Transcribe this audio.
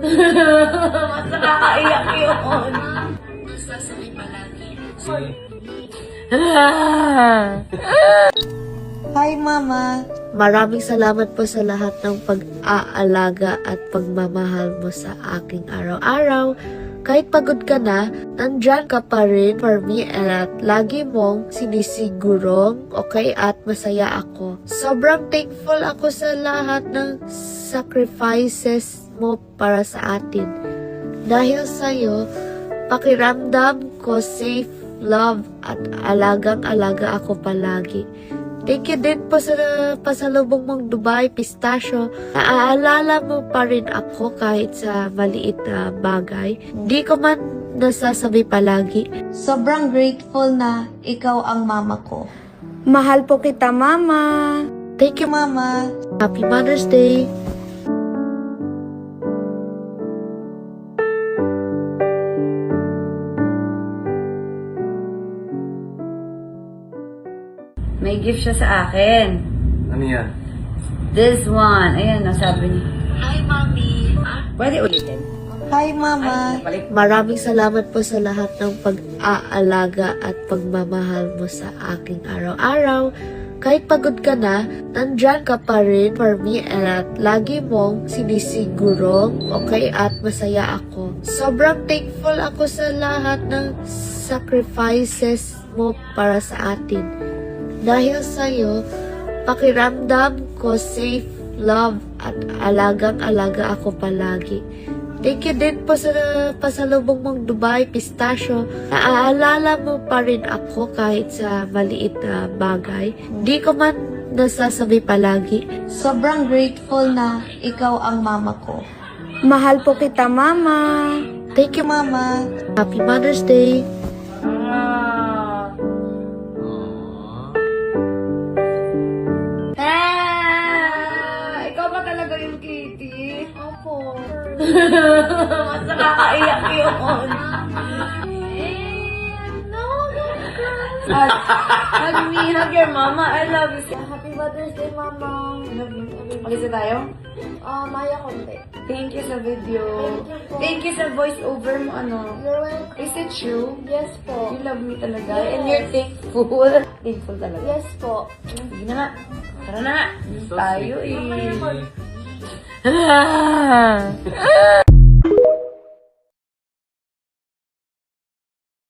Mas nakakaiyak yun. Nasasabi palagi. Hi, Mama! Maraming salamat po sa lahat ng pag-aalaga at pagmamahal mo sa aking araw-araw. Kahit pagod ka na, nandyan ka pa rin for me at lagi mong sinisigurong okay at masaya ako. Sobrang thankful ako sa lahat ng sacrifices mo para sa atin. Dahil sa'yo, pakiramdam ko safe, love at alagang-alaga ako palagi. Thank you din po sa pasalubong mong Dubai Pistachio. Naaalala mo pa rin ako kahit sa maliit na bagay. Di ko man nasasabi palagi. Sobrang grateful na ikaw ang mama ko. Mahal po kita, Mama. Thank you, Mama. Happy Mother's Day. May gift siya sa akin. Ano yan? This one. Ayan, nasabi niya. Hi, Mommy. Pwede ulitin. Hi, Mama. Maraming salamat po sa lahat ng pag-aalaga at pagmamahal mo sa aking araw-araw. Kahit pagod ka na, nandyan ka pa rin for me at lagi mong sinisigurong okay at masaya ako. Sobrang thankful ako sa lahat ng sacrifices mo para sa atin. Dahil sa'yo, pakiramdam ko safe, love at alagang-alaga ako palagi. Thank you din po sa pasalubong mong Dubai Pistachio. Naaalala mo pa rin ako kahit sa maliit na bagay. Di ko man nasasabi palagi. Sobrang grateful na ikaw ang mama ko. Mahal po kita, Mama. Thank you, Mama. Happy Mother's Day. Ikaw ba talaga yung kitty? Opo. Mas nakakaiyak yun. Hug me, hug your mama. I love you. Happy Mother's Day, Mama. Mag-isa tayo? Maya konti. Thank you sa video. Thank you po. Thank you sa voice over mo, ano. You're welcome. Is it true? Yes po. You love me talaga. Yes. And you're thankful. Thankful talaga. Yes po. Sige na nga. Tara na nga. So Tayo sweet. eh.